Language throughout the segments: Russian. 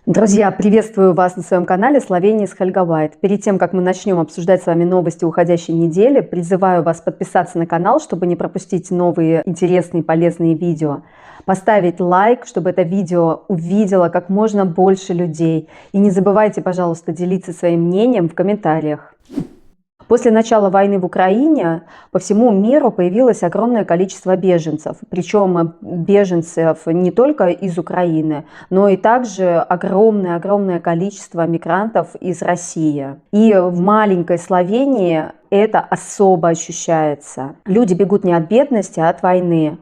Друзья, приветствую вас на своем канале Словения с Хельга Уайт. Перед тем, как мы начнем обсуждать с вами новости уходящей недели, призываю вас подписаться на канал, чтобы не пропустить новые интересные и полезные видео. Поставить лайк, чтобы это видео увидело как можно больше людей. И не забывайте, пожалуйста, делиться своим мнением в комментариях. После начала войны в Украине по всему миру появилось огромное количество беженцев. Причем беженцев не только из Украины, но и также огромное количество мигрантов из России. И в маленькой Словении это особо ощущается. Люди бегут не от бедности, а от войны.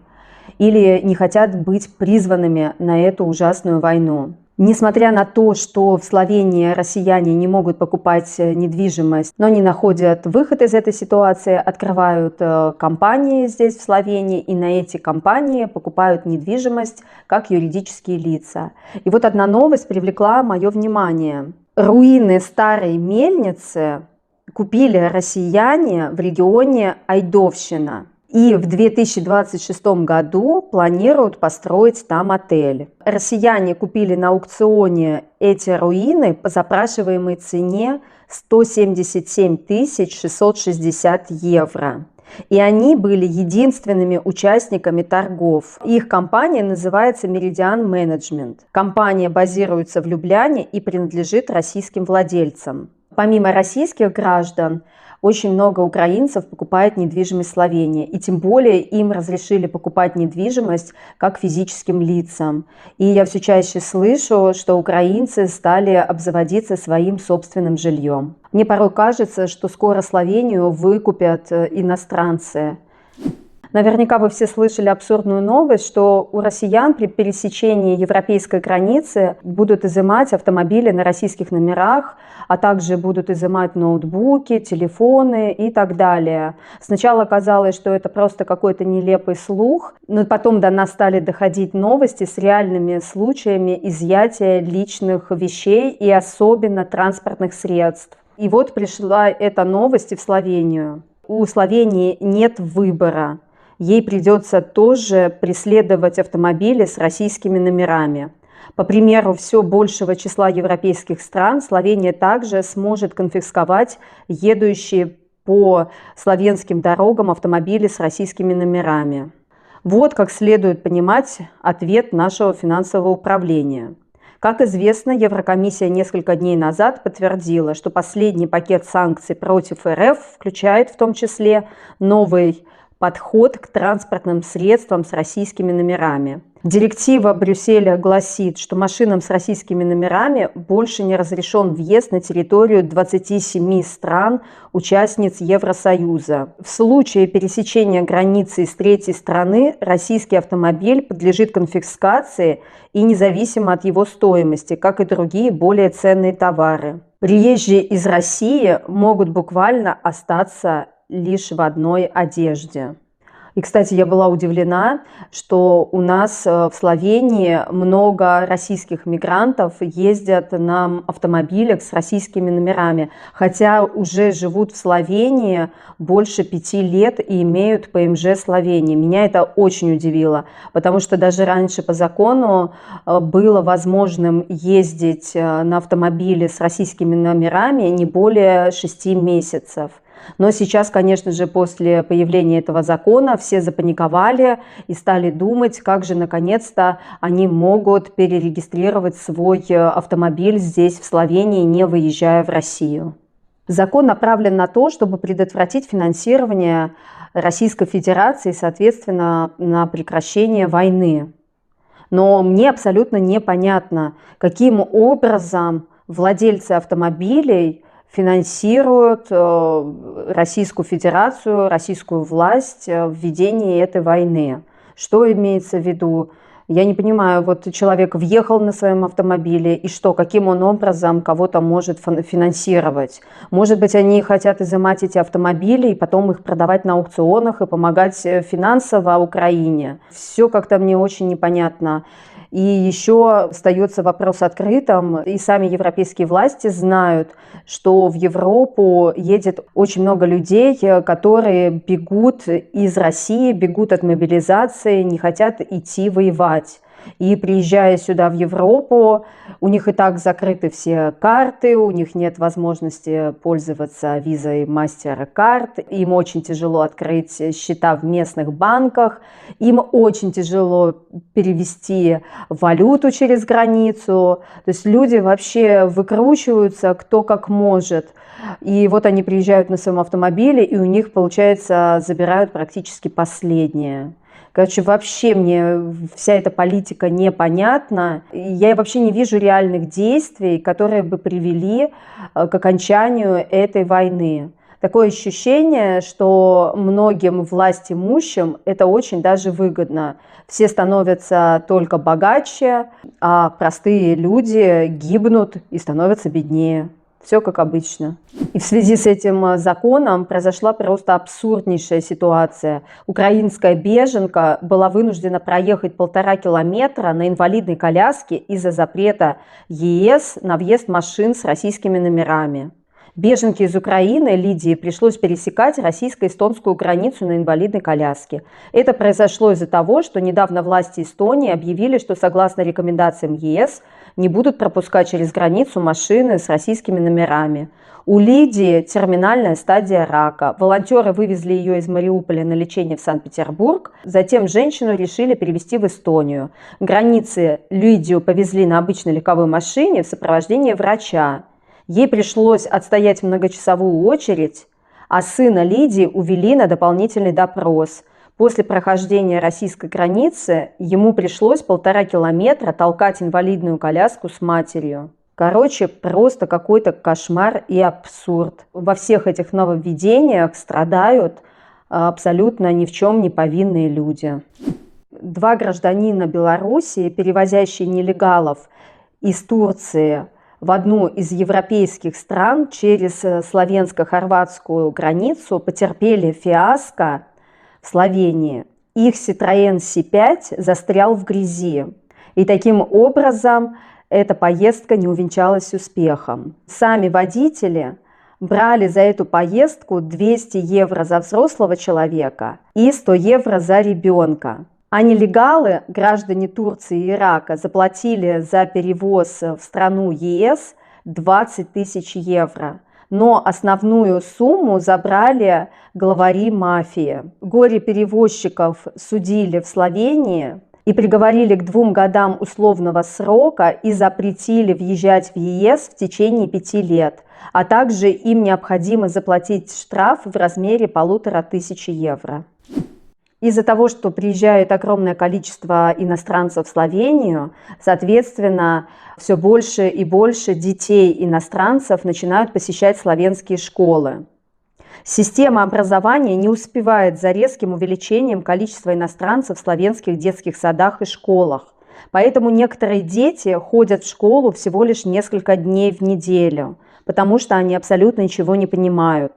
Или не хотят быть призванными на эту ужасную войну. Несмотря на то, что в Словении россияне не могут покупать недвижимость, но они находят выход из этой ситуации, открывают компании здесь в Словении, и на эти компании покупают недвижимость как юридические лица. И вот одна новость привлекла мое внимание. Руины старой мельницы купили россияне в регионе Айдовщина. И в 2026 году планируют построить там отель. Россияне купили на аукционе эти руины по запрашиваемой цене 177 660 евро. И они были единственными участниками торгов. Их компания называется Meridian Management. Компания базируется в Любляне и принадлежит российским владельцам. Помимо российских граждан, очень много украинцев покупает недвижимость в Словении, и тем более им разрешили покупать недвижимость как физическим лицам. И я все чаще слышу, что украинцы стали обзаводиться своим собственным жильем. Мне порой кажется, что скоро Словению выкупят иностранцы. Наверняка вы все слышали абсурдную новость, что у россиян при пересечении европейской границы будут изымать автомобили на российских номерах, а также будут изымать ноутбуки, телефоны и так далее. Сначала казалось, что это просто какой-то нелепый слух, но потом до нас стали доходить новости с реальными случаями изъятия личных вещей и особенно транспортных средств. И вот пришла эта новость и в Словению. У Словении нет выбора. Ей придется тоже преследовать автомобили с российскими номерами. По примеру все большего числа европейских стран, Словения также сможет конфисковать едущие по словенским дорогам автомобили с российскими номерами. Вот как следует понимать ответ нашего финансового управления. Как известно, Еврокомиссия несколько дней назад подтвердила, что последний пакет санкций против РФ включает в том числе новый подход к транспортным средствам с российскими номерами. Директива Брюсселя гласит, что машинам с российскими номерами больше не разрешен въезд на территорию 27 стран, участниц Евросоюза. В случае пересечения границы из третьей страны российский автомобиль подлежит конфискации и независимо от его стоимости, как и другие более ценные товары. Приезжие из России могут буквально остаться лишь в одной одежде. И, кстати, я была удивлена, что у нас в Словении много российских мигрантов ездят на автомобилях с российскими номерами, хотя уже живут в Словении больше 5 лет и имеют ПМЖ Словении. Меня это очень удивило, потому что даже раньше по закону было возможным ездить на автомобиле с российскими номерами не более 6 месяцев. Но сейчас, конечно же, после появления этого закона все запаниковали и стали думать, как же наконец-то они могут перерегистрировать свой автомобиль здесь, в Словении, не выезжая в Россию. Закон направлен на то, чтобы предотвратить финансирование Российской Федерации, соответственно, на прекращение войны. Но мне абсолютно непонятно, каким образом владельцы автомобилей финансируют Российскую Федерацию, российскую власть в ведении этой войны. Что имеется в виду? Я не понимаю, вот человек въехал на своем автомобиле, и что, каким он образом кого-то может финансировать? Может быть, они хотят изымать эти автомобили и потом их продавать на аукционах и помогать финансово Украине. Все как-то мне очень непонятно. И еще остается вопрос открытым, и сами европейские власти знают, что в Европу едет очень много людей, которые бегут из России, бегут от мобилизации, не хотят идти воевать. И приезжая сюда в Европу, у них и так закрыты все карты, у них нет возможности пользоваться визой MasterCard, им очень тяжело открыть счета в местных банках, им очень тяжело перевести валюту через границу. То есть люди вообще выкручиваются кто как может. И вот они приезжают на своем автомобиле, и у них, получается, забирают практически последнее. Короче, вообще мне вся эта политика непонятна. Я вообще не вижу реальных действий, которые бы привели к окончанию этой войны. Такое ощущение, что многим властимущим это очень даже выгодно. Все становятся только богаче, а простые люди гибнут и становятся беднее. Все как обычно. И в связи с этим законом произошла просто абсурднейшая ситуация. Украинская беженка была вынуждена проехать 1,5 километра на инвалидной коляске из-за запрета ЕС на въезд машин с российскими номерами. Беженке из Украины Лидии пришлось пересекать российско-эстонскую границу на инвалидной коляске. Это произошло из-за того, что недавно власти Эстонии объявили, что согласно рекомендациям ЕС не будут пропускать через границу машины с российскими номерами. У Лидии терминальная стадия рака. Волонтеры вывезли ее из Мариуполя на лечение в Санкт-Петербург. Затем женщину решили перевезти в Эстонию. К границе Лидию повезли на обычной легковой машине в сопровождении врача. Ей пришлось отстоять многочасовую очередь, а сына Лидии увели на дополнительный допрос. После прохождения российской границы ему пришлось 1,5 километра толкать инвалидную коляску с матерью. Короче, просто какой-то кошмар и абсурд. Во всех этих нововведениях страдают абсолютно ни в чем не повинные люди. 2 гражданина Белоруссии, перевозящие нелегалов из Турции в одну из европейских стран через славянско-хорватскую границу, потерпели фиаско в Словении. Их Citroën C5 застрял в грязи. И таким образом эта поездка не увенчалась успехом. Сами водители брали за эту поездку 200 евро за взрослого человека и 100 евро за ребенка. А нелегалы, граждане Турции и Ирака, заплатили за перевоз в страну ЕС 20 тысяч евро. Но основную сумму забрали главари мафии. Горе-перевозчиков судили в Словении и приговорили к 2 годам условного срока и запретили въезжать в ЕС в течение 5 лет. А также им необходимо заплатить штраф в размере 1500 евро. Из-за того, что приезжает огромное количество иностранцев в Словению, соответственно, все больше и больше детей иностранцев начинают посещать словенские школы. Система образования не успевает за резким увеличением количества иностранцев в словенских детских садах и школах. Поэтому некоторые дети ходят в школу всего лишь несколько дней в неделю, потому что они абсолютно ничего не понимают.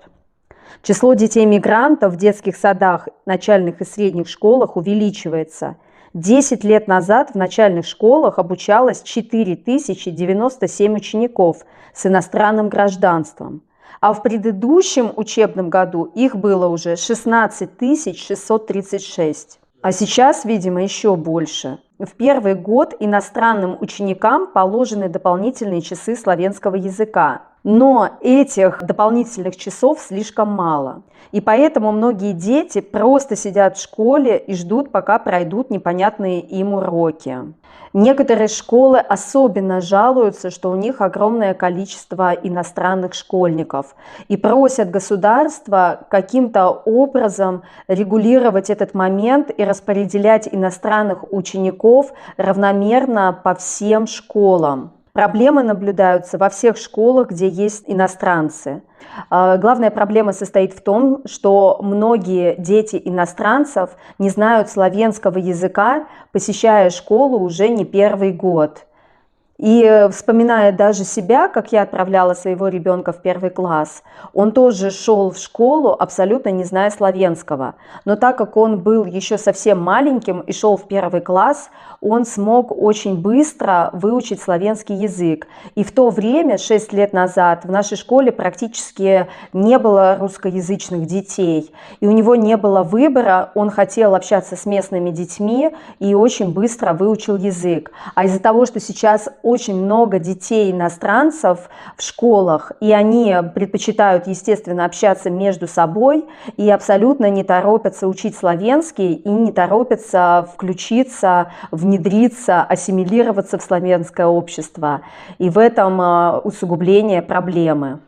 Число детей-мигрантов в детских садах, начальных и средних школах увеличивается. 10 лет назад в начальных школах обучалось 4097 учеников с иностранным гражданством, а в предыдущем учебном году их было уже 16 636. А сейчас, видимо, еще больше. В первый год иностранным ученикам положены дополнительные часы словенского языка. Но этих дополнительных часов слишком мало. И поэтому многие дети просто сидят в школе и ждут, пока пройдут непонятные им уроки. Некоторые школы особенно жалуются, что у них огромное количество иностранных школьников и просят государства каким-то образом регулировать этот момент и распределять иностранных учеников равномерно по всем школам. Проблемы наблюдаются во всех школах, где есть иностранцы. Главная проблема состоит в том, что многие дети иностранцев не знают словенского языка, посещая школу уже не первый год. И вспоминая даже себя, как я отправляла своего ребенка в 1 класс, он тоже шел в школу, абсолютно не зная славянского. Но так как он был еще совсем маленьким и шел в 1 класс, он смог очень быстро выучить славянский язык. И в то время, 6 лет назад, в нашей школе практически не было русскоязычных детей. И у него не было выбора, он хотел общаться с местными детьми и очень быстро выучил язык. А из-за того, что сейчас очень много детей иностранцев в школах, и они предпочитают, естественно, общаться между собой и абсолютно не торопятся учить славянский и не торопятся включиться, внедриться, ассимилироваться в славянское общество. И в этом усугубление проблемы.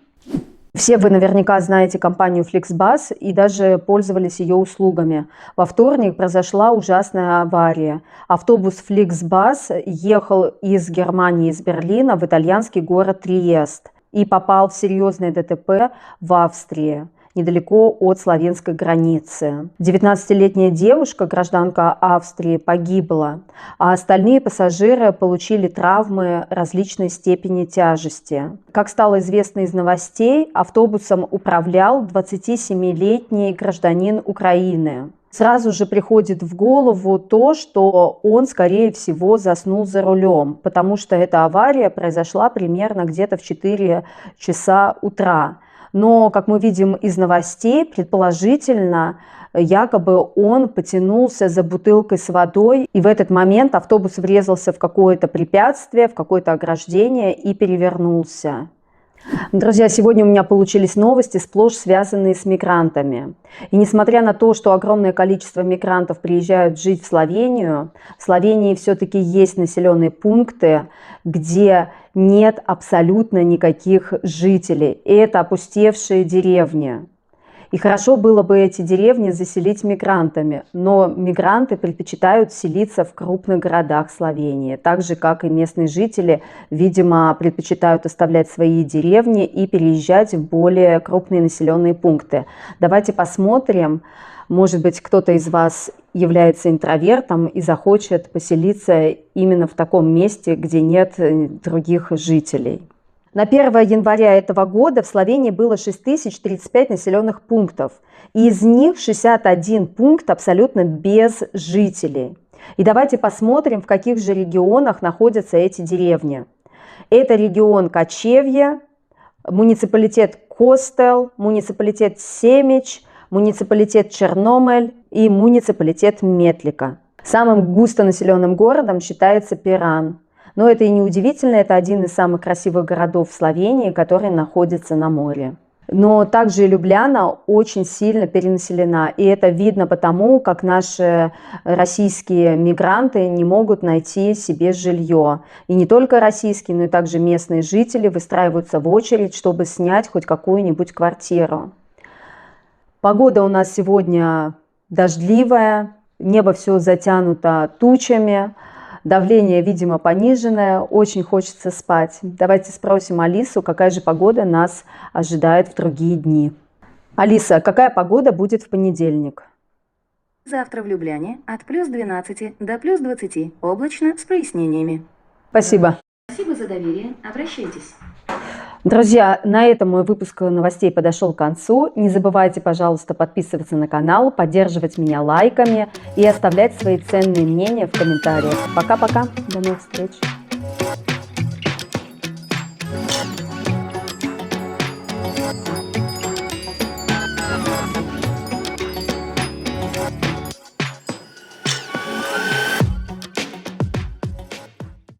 Все вы наверняка знаете компанию FlixBus и даже пользовались ее услугами. Во вторник произошла ужасная авария. Автобус FlixBus ехал из Германии, из Берлина в итальянский город Триест и попал в серьезное ДТП в Австрии, недалеко от словенской границы. 19-летняя девушка, гражданка Австрии, погибла, а остальные пассажиры получили травмы различной степени тяжести. Как стало известно из новостей, автобусом управлял 27-летний гражданин Украины. Сразу же приходит в голову то, что он, скорее всего, заснул за рулем, потому что эта авария произошла примерно где-то в 4 часа утра. Но, как мы видим из новостей, предположительно, якобы он потянулся за бутылкой с водой, и в этот момент автобус врезался в какое-то препятствие, в какое-то ограждение и перевернулся. Друзья, сегодня у меня получились новости, сплошь связанные с мигрантами. И несмотря на то, что огромное количество мигрантов приезжают жить в Словению, в Словении все-таки есть населенные пункты, где нет абсолютно никаких жителей. И это опустевшие деревни. И хорошо было бы эти деревни заселить мигрантами, но мигранты предпочитают селиться в крупных городах Словении, так же, как и местные жители, видимо, предпочитают оставлять свои деревни и переезжать в более крупные населенные пункты. Давайте посмотрим, может быть, кто-то из вас является интровертом и захочет поселиться именно в таком месте, где нет других жителей. На 1 января этого года в Словении было 6035 населенных пунктов, и из них 61 пункт абсолютно без жителей. И давайте посмотрим, в каких же регионах находятся эти деревни. Это регион Кочевье, муниципалитет Костел, муниципалитет Семич, муниципалитет Черномель и муниципалитет Метлика. Самым густонаселенным городом считается Пиран. Но это и не удивительно, это один из самых красивых городов в Словении, который находится на море. Но также и Любляна очень сильно перенаселена, и это видно потому, как наши российские мигранты не могут найти себе жилье. И не только российские, но и также местные жители выстраиваются в очередь, чтобы снять хоть какую-нибудь квартиру. Погода у нас сегодня дождливая, небо все затянуто тучами. Давление, видимо, пониженное, очень хочется спать. Давайте спросим Алису, какая же погода нас ожидает в другие дни. Алиса, какая погода будет в понедельник? Завтра в Любляне от плюс 12 до плюс 20. Облачно с прояснениями. Спасибо. Спасибо за доверие. Обращайтесь. Друзья, на этом мой выпуск новостей подошел к концу. Не забывайте, пожалуйста, подписываться на канал, поддерживать меня лайками и оставлять свои ценные мнения в комментариях. Пока-пока, до новых встреч!